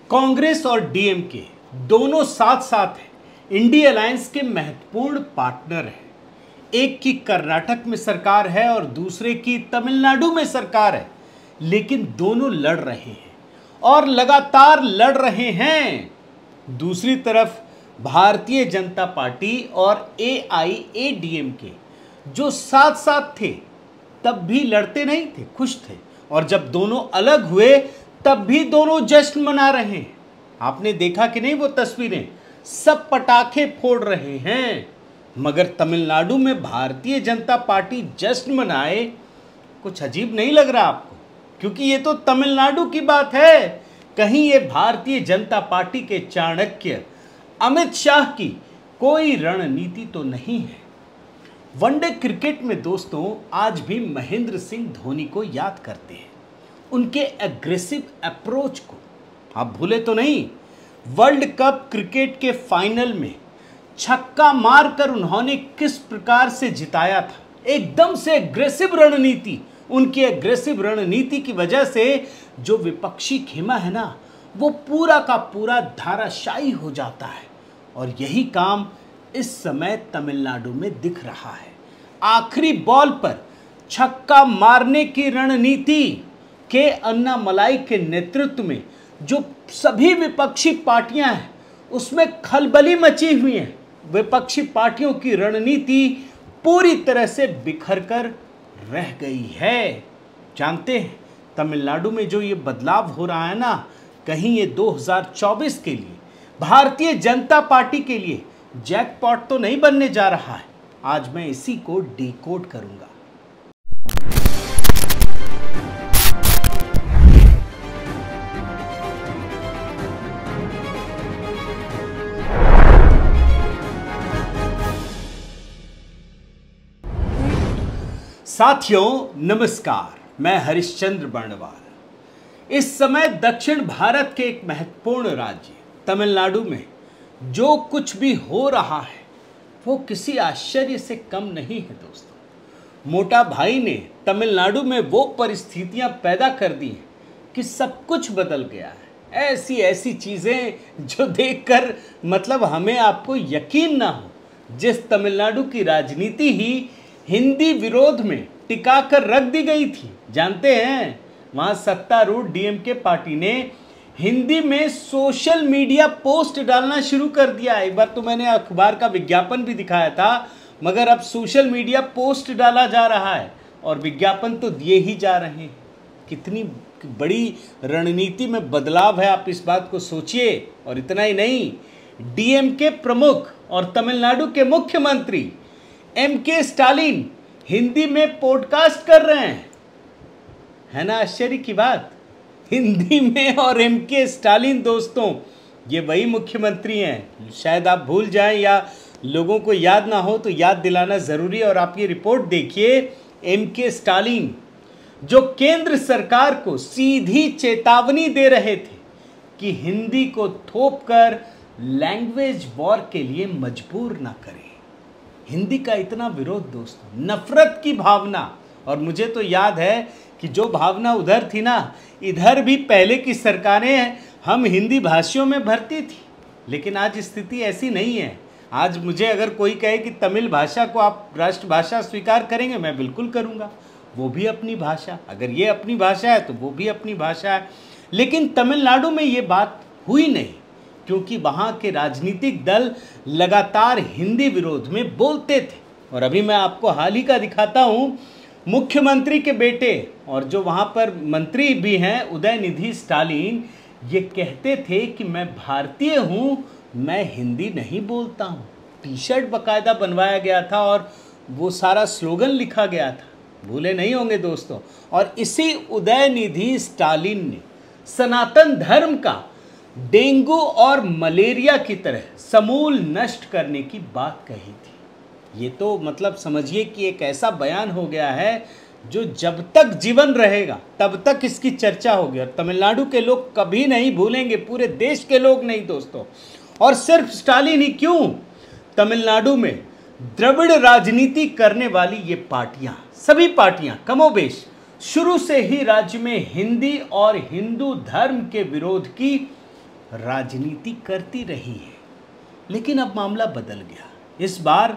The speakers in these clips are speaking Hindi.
कांग्रेस और डीएमके दोनों साथ साथ हैं। इंडिया अलायंस के महत्वपूर्ण पार्टनर हैं। एक की कर्नाटक में सरकार है और दूसरे की तमिलनाडु में सरकार है, लेकिन दोनों लड़ रहे हैं और लगातार लड़ रहे हैं। दूसरी तरफ भारतीय जनता पार्टी और एआईएडीएमके जो साथ साथ थे तब भी लड़ते नहीं थे, खुश थे, और जब दोनों अलग हुए तब भी दोनों जश्न मना रहे हैं। आपने देखा कि नहीं वो तस्वीरें, सब पटाखे फोड़ रहे हैं। मगर तमिलनाडु में भारतीय जनता पार्टी जश्न मनाए, कुछ अजीब नहीं लग रहा आपको? क्योंकि ये तो तमिलनाडु की बात है। कहीं ये भारतीय जनता पार्टी के चाणक्य अमित शाह की कोई रणनीति तो नहीं है। वनडे क्रिकेट में दोस्तों आज भी महेंद्र सिंह धोनी को याद करते हैं, उनके एग्रेसिव अप्रोच को। आप भूले तो नहीं, वर्ल्ड कप क्रिकेट के फाइनल में छक्का मारकर उन्होंने किस प्रकार से जिताया था। एकदम से एग्रेसिव रणनीति, उनकी एग्रेसिव रणनीति की वजह से जो विपक्षी खेमा है ना, वो पूरा का पूरा धाराशायी हो जाता है। और यही काम इस समय तमिलनाडु में दिख रहा है। आखिरी बॉल पर छक्का मारने की रणनीति के अन्नामलाई के नेतृत्व में जो सभी विपक्षी पार्टियां हैं उसमें खलबली मची हुई है। विपक्षी पार्टियों की रणनीति पूरी तरह से बिखर कर रह गई है। जानते हैं तमिलनाडु में जो ये बदलाव हो रहा है ना, कहीं ये 2024 के लिए भारतीय जनता पार्टी के लिए जैकपॉट तो नहीं बनने जा रहा है। आज मैं इसी को डिकोड करूंगा। साथियों नमस्कार, मैं हरिश्चंद्र बर्णवाल। इस समय दक्षिण भारत के एक महत्वपूर्ण राज्य तमिलनाडु में जो कुछ भी हो रहा है वो किसी आश्चर्य से कम नहीं है दोस्तों। मोटा भाई ने तमिलनाडु में वो परिस्थितियां पैदा कर दी हैं कि सब कुछ बदल गया है। ऐसी ऐसी चीज़ें जो देखकर मतलब हमें आपको यकीन ना हो। जिस तमिलनाडु की राजनीति ही हिंदी विरोध में टिकाकर रख दी गई थी, जानते हैं वहां सत्तारूढ़ डीएमके पार्टी ने हिंदी में सोशल मीडिया पोस्ट डालना शुरू कर दिया। एक बार तो मैंने अखबार का विज्ञापन भी दिखाया था, मगर अब सोशल मीडिया पोस्ट डाला जा रहा है और विज्ञापन तो दिए ही जा रहे हैं। कितनी बड़ी रणनीति में बदलाव है, आप इस बात को सोचिए। और इतना ही नहीं, डीएमके प्रमुख और तमिलनाडु के मुख्यमंत्री एमके स्टालिन हिंदी में पॉडकास्ट कर रहे हैं। है ना आश्चर्य की बात? हिंदी में। और एमके स्टालिन दोस्तों ये वही मुख्यमंत्री हैं, शायद आप भूल जाएं या लोगों को याद ना हो तो याद दिलाना ज़रूरी है। और आप ये रिपोर्ट देखिए, एमके स्टालिन जो केंद्र सरकार को सीधी चेतावनी दे रहे थे कि हिंदी को थोपकर लैंग्वेज वॉर के लिए मजबूर ना करें। हिंदी का इतना विरोध दोस्तों, नफरत की भावना। और मुझे तो याद है कि जो भावना उधर थी ना, इधर भी पहले की सरकारें हम हिंदी भाषियों में भरती थी। लेकिन आज स्थिति ऐसी नहीं है। आज मुझे अगर कोई कहे कि तमिल भाषा को आप राष्ट्रभाषा स्वीकार करेंगे, मैं बिल्कुल करूँगा। वो भी अपनी भाषा, अगर ये अपनी भाषा है तो वो भी अपनी भाषा है। लेकिन तमिलनाडु में ये बात हुई नहीं, क्योंकि वहाँ के राजनीतिक दल लगातार हिंदी विरोध में बोलते थे। और अभी मैं आपको हाल ही का दिखाता हूँ। मुख्यमंत्री के बेटे और जो वहाँ पर मंत्री भी हैं उदयनिधि स्टालिन, ये कहते थे कि मैं भारतीय हूँ, मैं हिंदी नहीं बोलता हूँ। टी शर्ट बाकायदा बनवाया गया था और वो सारा स्लोगन लिखा गया था, भूले नहीं होंगे दोस्तों। और इसी उदयनिधि स्टालिन ने सनातन धर्म का डेंगू और मलेरिया की तरह समूल नष्ट करने की बात कही थी। ये तो मतलब समझिए कि एक ऐसा बयान हो गया है जो जब तक जीवन रहेगा तब तक इसकी चर्चा होगी। और तमिलनाडु के लोग कभी नहीं भूलेंगे, पूरे देश के लोग नहीं दोस्तों। और सिर्फ स्टालिन ही क्यों, तमिलनाडु में द्रविड़ राजनीति करने वाली ये पार्टियां, सभी पार्टियां कमोबेश शुरू से ही राज्य में हिंदी और हिंदू धर्म के विरोध की राजनीति करती रही है, लेकिन अब मामला बदल गया। इस बार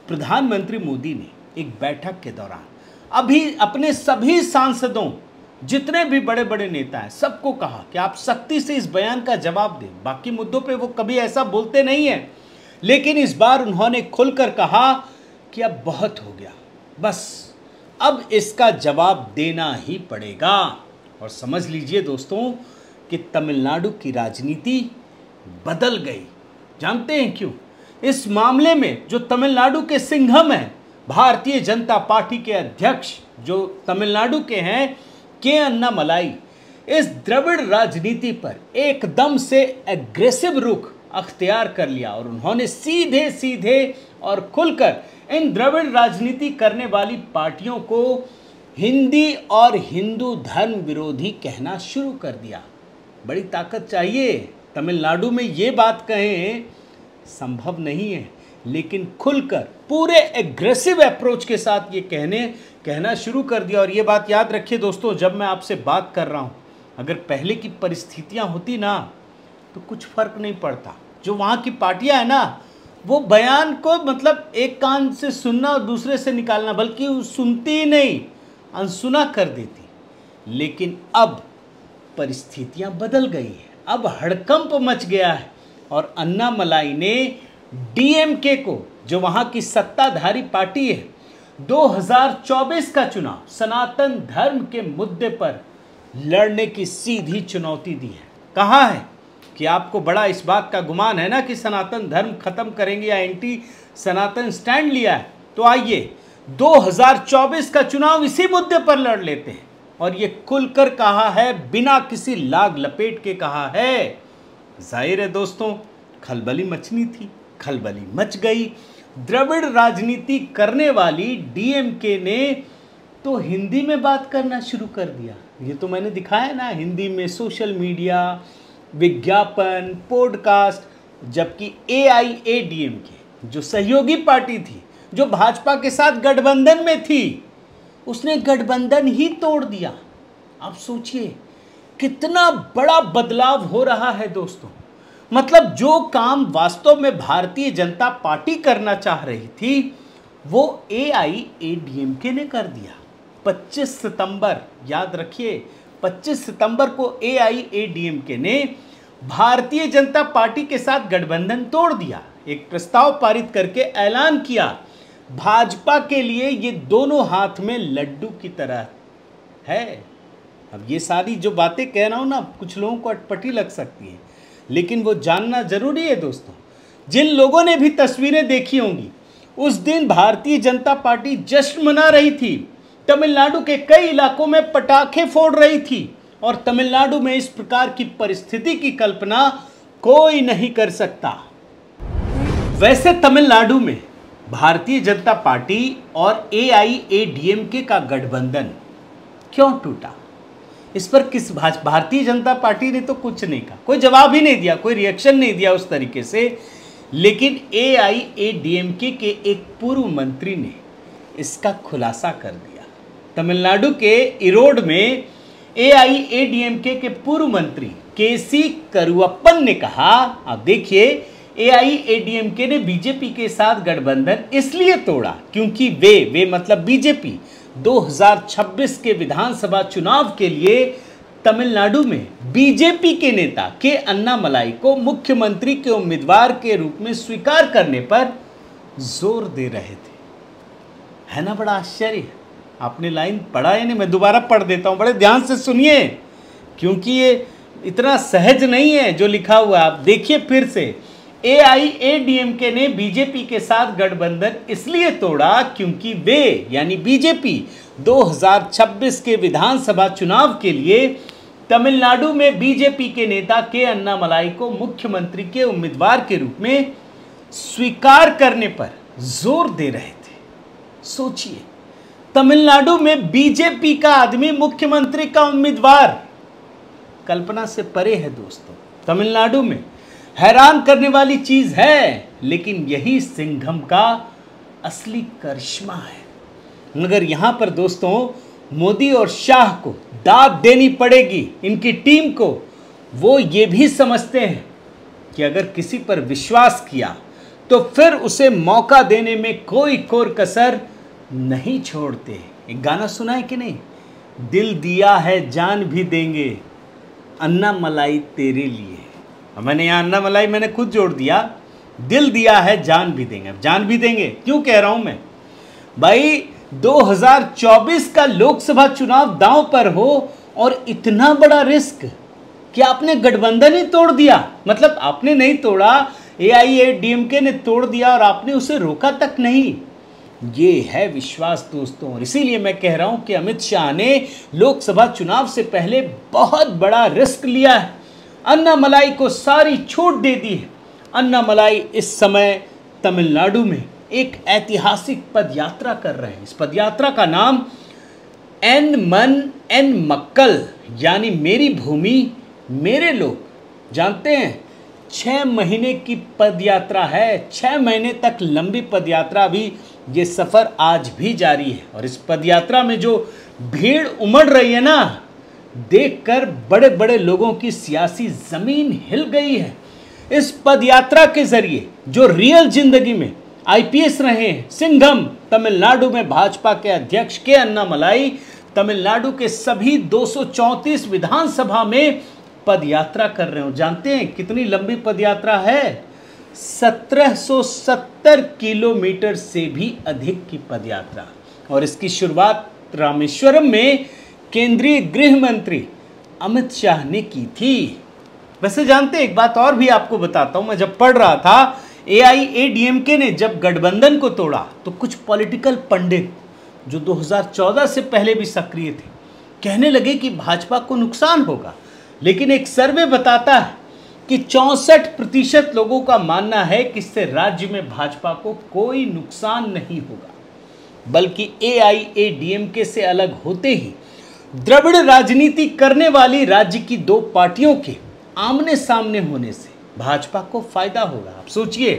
प्रधानमंत्री मोदी ने एक बैठक के दौरान अभी अपने सभी सांसदों, जितने भी बड़े बड़े नेता हैं, सबको कहा कि आप सख्ती से इस बयान का जवाब दें। बाकी मुद्दों पे वो कभी ऐसा बोलते नहीं हैं, लेकिन इस बार उन्होंने खुलकर कहा कि अब बहुत हो गया, बस अब इसका जवाब देना ही पड़ेगा। और समझ लीजिए दोस्तों कि तमिलनाडु की राजनीति बदल गई। जानते हैं क्यों? इस मामले में जो तमिलनाडु के सिंघम हैं, भारतीय जनता पार्टी के अध्यक्ष जो तमिलनाडु के हैं, के अन्नामलाई, इस द्रविड़ राजनीति पर एकदम से एग्रेसिव रुख अख्तियार कर लिया और उन्होंने सीधे सीधे और खुलकर इन द्रविड़ राजनीति करने वाली पार्टियों को हिंदी और हिंदू धर्म विरोधी कहना शुरू कर दिया। बड़ी ताकत चाहिए तमिलनाडु में ये बात कहें, संभव नहीं है, लेकिन खुलकर पूरे एग्रेसिव अप्रोच के साथ ये कहना शुरू कर दिया। और ये बात याद रखिए दोस्तों, जब मैं आपसे बात कर रहा हूँ, अगर पहले की परिस्थितियाँ होती ना तो कुछ फर्क नहीं पड़ता। जो वहाँ की पार्टियाँ हैं ना, वो बयान को मतलब एक कान से सुनना और दूसरे से निकालना, बल्कि सुनती ही नहीं, अनसुना कर देती। लेकिन अब परिस्थितियां बदल गई हैं, अब हड़कंप मच गया है और अन्नामलाई ने डीएमके को, जो वहां की सत्ताधारी पार्टी है, 2024 का चुनाव सनातन धर्म के मुद्दे पर लड़ने की सीधी चुनौती दी है। कहा है कि आपको बड़ा इस बात का गुमान है ना कि सनातन धर्म खत्म करेंगे या एंटी सनातन स्टैंड लिया है, तो आइए 2024 का चुनाव इसी मुद्दे पर लड़ लेते हैं। और ये खुलकर कहा है, बिना किसी लाग लपेट के कहा है। जाहिर है दोस्तों, खलबली मचनी थी, खलबली मच गई। द्रविड़ राजनीति करने वाली डीएमके ने तो हिंदी में बात करना शुरू कर दिया। ये तो मैंने दिखाया ना, हिंदी में सोशल मीडिया, विज्ञापन, पॉडकास्ट। जबकि एआईएडीएमके जो सहयोगी पार्टी थी, जो भाजपा के साथ गठबंधन में थी, उसने गठबंधन ही तोड़ दिया। आप सोचिए कितना बड़ा बदलाव हो रहा है दोस्तों। मतलब जो काम वास्तव में भारतीय जनता पार्टी करना चाह रही थी, वो एआईएडीएमके ने कर दिया। 25 सितंबर, याद रखिए, 25 सितंबर को एआईएडीएमके ने भारतीय जनता पार्टी के साथ गठबंधन तोड़ दिया। एक प्रस्ताव पारित करके ऐलान किया, भाजपा के लिए ये दोनों हाथ में लड्डू की तरह है। अब ये सारी जो बातें कह रहा हूं ना, कुछ लोगों को अटपटी लग सकती है, लेकिन वो जानना जरूरी है दोस्तों। जिन लोगों ने भी तस्वीरें देखी होंगी, उस दिन भारतीय जनता पार्टी जश्न मना रही थी, तमिलनाडु के कई इलाकों में पटाखे फोड़ रही थी। और तमिलनाडु में इस प्रकार की परिस्थिति की कल्पना कोई नहीं कर सकता। वैसे तमिलनाडु में भारतीय जनता पार्टी और एआईएडीएमके का गठबंधन क्यों टूटा, इस पर भारतीय जनता पार्टी ने तो कुछ नहीं कहा, कोई जवाब ही नहीं दिया, कोई रिएक्शन नहीं दिया उस तरीके से। लेकिन एआईएडीएमके के एक पूर्व मंत्री ने इसका खुलासा कर दिया। तमिलनाडु के इरोड में एआईएडीएमके के पूर्व मंत्री केसी करुअप्पन ने कहा, आप देखिए, एआईएडीएमके ने बीजेपी के साथ गठबंधन इसलिए तोड़ा क्योंकि वे मतलब बीजेपी 2026 के विधानसभा चुनाव के लिए तमिलनाडु में बीजेपी के नेता के अन्नामलाई को मुख्यमंत्री के उम्मीदवार के रूप में स्वीकार करने पर जोर दे रहे थे। है ना बड़ा आश्चर्य। आपने लाइन पढ़ा है नहीं, मैं दोबारा पढ़ देता हूं, बड़े ध्यान से सुनिए, क्योंकि ये इतना सहज नहीं है जो लिखा हुआ है। आप देखिए फिर से, एआईएडीएमके ने बीजेपी के साथ गठबंधन इसलिए तोड़ा क्योंकि वे यानी बीजेपी 2026 के विधानसभा चुनाव के लिए तमिलनाडु में बीजेपी के नेता के अन्नामलाई को मुख्यमंत्री के उम्मीदवार के रूप में स्वीकार करने पर जोर दे रहे थे। सोचिए, तमिलनाडु में बीजेपी का आदमी मुख्यमंत्री का उम्मीदवार, कल्पना से परे है दोस्तों। तमिलनाडु में हैरान करने वाली चीज है, लेकिन यही सिंघम का असली करिश्मा है। मगर यहां पर दोस्तों मोदी और शाह को दाद देनी पड़ेगी, इनकी टीम को। वो ये भी समझते हैं कि अगर किसी पर विश्वास किया तो फिर उसे मौका देने में कोई कोर कसर नहीं छोड़ते। एक गाना सुना है कि नहीं, दिल दिया है जान भी देंगे अन्ना मलाई तेरे लिए। मैंने यहाँ अन्ना मलाई मैंने खुद जोड़ दिया, दिल दिया है जान भी देंगे। अब जान भी देंगे क्यों कह रहा हूं मैं भाई, 2024 का लोकसभा चुनाव दांव पर हो और इतना बड़ा रिस्क कि आपने गठबंधन ही तोड़ दिया। मतलब आपने नहीं तोड़ा, AIADMK ने तोड़ दिया और आपने उसे रोका तक नहीं। ये है विश्वास दोस्तों। और इसीलिए मैं कह रहा हूं कि अमित शाह ने लोकसभा चुनाव से पहले बहुत बड़ा रिस्क लिया है, अन्ना मलाई को सारी छूट दे दी है। अन्ना मलाई इस समय तमिलनाडु में एक ऐतिहासिक पदयात्रा कर रहे हैं। इस पदयात्रा का नाम एन मन एन मक्कल यानी मेरी भूमि मेरे लोग। जानते हैं 6 महीने की पदयात्रा है, 6 महीने तक लंबी पदयात्रा भी, ये सफर आज भी जारी है। और इस पदयात्रा में जो भीड़ उमड़ रही है ना, देखकर बड़े बड़े लोगों की सियासी जमीन हिल गई है। इस पदयात्रा के जरिए जो रियल जिंदगी में IPS रहे हैं, सिंघम तमिलनाडु में भाजपा के अध्यक्ष के अन्नामलाई तमिलनाडु के सभी 234 विधानसभा में पदयात्रा कर रहे हो। जानते हैं कितनी लंबी पदयात्रा है? 1770 किलोमीटर से भी अधिक की पदयात्रा। और इसकी शुरुआत रामेश्वरम में केंद्रीय गृह मंत्री अमित शाह ने की थी। वैसे जानते हैं, एक बात और भी आपको बताता हूं, मैं जब पढ़ रहा था AIADMK ने जब गठबंधन को तोड़ा तो कुछ पॉलिटिकल पंडित जो 2014 से पहले भी सक्रिय थे कहने लगे कि भाजपा को नुकसान होगा। लेकिन एक सर्वे बताता है कि 64% लोगों का मानना है कि इससे राज्य में भाजपा को कोई नुकसान नहीं होगा, बल्कि AIADMK से अलग होते ही द्रविड़ राजनीति करने वाली राज्य की 2 पार्टियों के आमने सामने होने से भाजपा को फायदा होगा। आप सोचिए,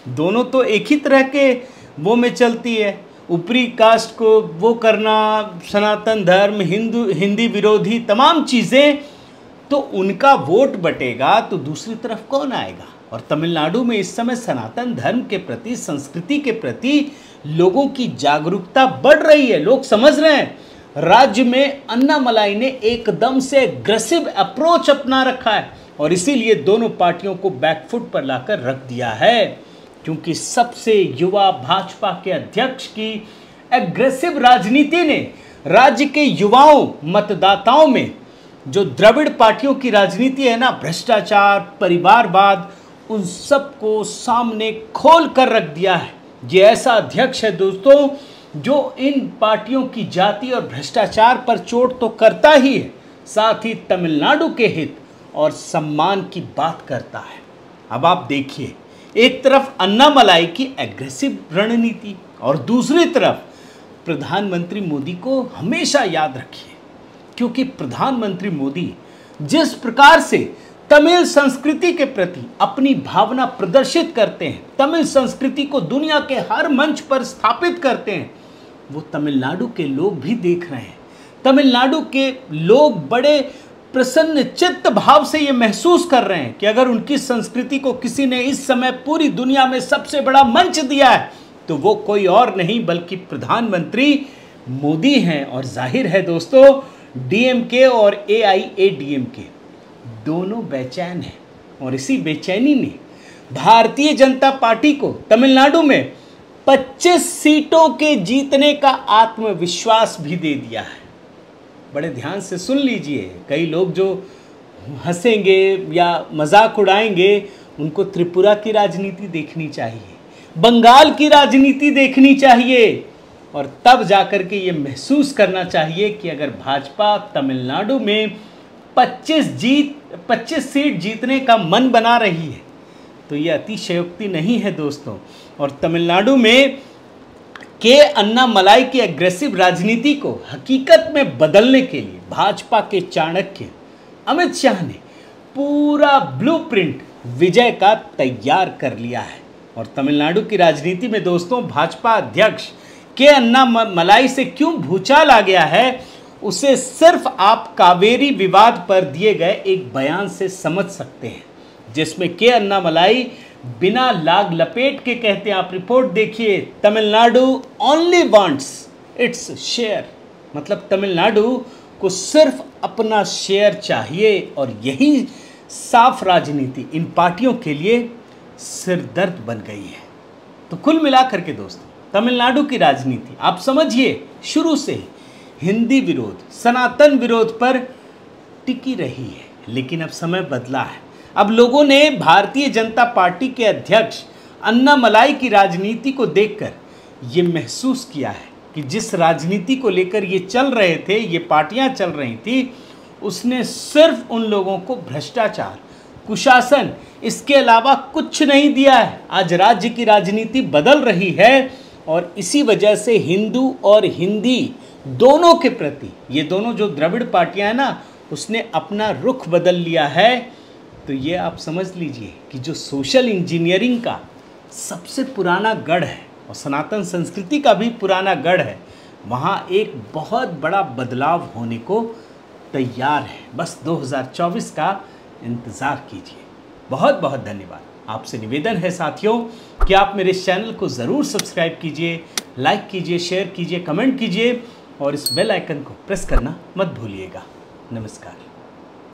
दोनों तो एक ही तरह के वो में चलती है, ऊपरी कास्ट को वो करना, सनातन धर्म, हिंदी विरोधी तमाम चीज़ें, तो उनका वोट बटेगा तो दूसरी तरफ कौन आएगा। और तमिलनाडु में इस समय सनातन धर्म के प्रति, संस्कृति के प्रति लोगों की जागरूकता बढ़ रही है। लोग समझ रहे हैं राज्य में अन्नामलाई ने एकदम से एग्रेसिव अप्रोच अपना रखा है और इसीलिए दोनों पार्टियों को बैकफुट पर लाकर रख दिया है, क्योंकि सबसे युवा भाजपा के अध्यक्ष की एग्रेसिव राजनीति ने राज्य के युवाओं, मतदाताओं में जो द्रविड़ पार्टियों की राजनीति है ना, भ्रष्टाचार, परिवारवाद, उन सबको सामने खोल कर रख दिया है। ये ऐसा अध्यक्ष है दोस्तों जो इन पार्टियों की जाति और भ्रष्टाचार पर चोट तो करता ही है, साथ ही तमिलनाडु के हित और सम्मान की बात करता है। अब आप देखिए, एक तरफ अन्नामलाई की एग्रेसिव रणनीति और दूसरी तरफ प्रधानमंत्री मोदी को हमेशा याद रखिए, क्योंकि प्रधानमंत्री मोदी जिस प्रकार से तमिल संस्कृति के प्रति अपनी भावना प्रदर्शित करते हैं, तमिल संस्कृति को दुनिया के हर मंच पर स्थापित करते हैं, वो तमिलनाडु के लोग भी देख रहे हैं। तमिलनाडु के लोग बड़े प्रसन्न चित्त भाव से ये महसूस कर रहे हैं कि अगर उनकी संस्कृति को किसी ने इस समय पूरी दुनिया में सबसे बड़ा मंच दिया है तो वो कोई और नहीं बल्कि प्रधानमंत्री मोदी हैं। और जाहिर है दोस्तों, DMK और AIADMK दोनों बेचैन हैं और इसी बेचैनी ने भारतीय जनता पार्टी को तमिलनाडु में 25 सीटों के जीतने का आत्मविश्वास भी दे दिया है। बड़े ध्यान से सुन लीजिए, कई लोग जो हंसेंगे या मजाक उड़ाएंगे उनको त्रिपुरा की राजनीति देखनी चाहिए, बंगाल की राजनीति देखनी चाहिए और तब जाकर के ये महसूस करना चाहिए कि अगर भाजपा तमिलनाडु में 25 सीट जीतने का मन बना रही है तो ये अतिशयोक्ति नहीं है दोस्तों। और तमिलनाडु में के अन्नामलाई की एग्रेसिव राजनीति को हकीकत में बदलने के लिए भाजपा के चाणक्य अमित शाह ने पूरा ब्लूप्रिंट विजय का तैयार कर लिया है। और तमिलनाडु की राजनीति में दोस्तों भाजपा अध्यक्ष के अन्नामलाई से क्यों भूचाल आ गया है, उसे सिर्फ आप कावेरी विवाद पर दिए गए एक बयान से समझ सकते हैं। जिसमें के अन्नामलाई बिना लाग लपेट के कहते हैं, आप रिपोर्ट देखिए, Tamil Nadu only wants its share, मतलब तमिलनाडु को सिर्फ अपना शेयर चाहिए। और यही साफ राजनीति इन पार्टियों के लिए सिरदर्द बन गई है। तो कुल मिलाकर के दोस्तों, तमिलनाडु की राजनीति आप समझिए शुरू से हिंदी विरोध, सनातन विरोध पर टिकी रही है। लेकिन अब समय बदला है। अब लोगों ने भारतीय जनता पार्टी के अध्यक्ष अन्नामलाई की राजनीति को देखकर ये महसूस किया है कि जिस राजनीति को लेकर ये चल रहे थे, ये पार्टियां चल रही थी, उसने सिर्फ उन लोगों को भ्रष्टाचार, कुशासन, इसके अलावा कुछ नहीं दिया है। आज राज्य की राजनीति बदल रही है और इसी वजह से हिंदू और हिंदी दोनों के प्रति, ये दोनों जो द्रविड़ पार्टियां हैं ना, उसने अपना रुख बदल लिया है। तो ये आप समझ लीजिए कि जो सोशल इंजीनियरिंग का सबसे पुराना गढ़ है और सनातन संस्कृति का भी पुराना गढ़ है, वहाँ एक बहुत बड़ा बदलाव होने को तैयार है। बस 2024 का इंतज़ार कीजिए। बहुत बहुत धन्यवाद। आपसे निवेदन है साथियों कि आप मेरे इस चैनल को ज़रूर सब्सक्राइब कीजिए, लाइक कीजिए, शेयर कीजिए, कमेंट कीजिए और इस बेल आइकन को प्रेस करना मत भूलिएगा। नमस्कार।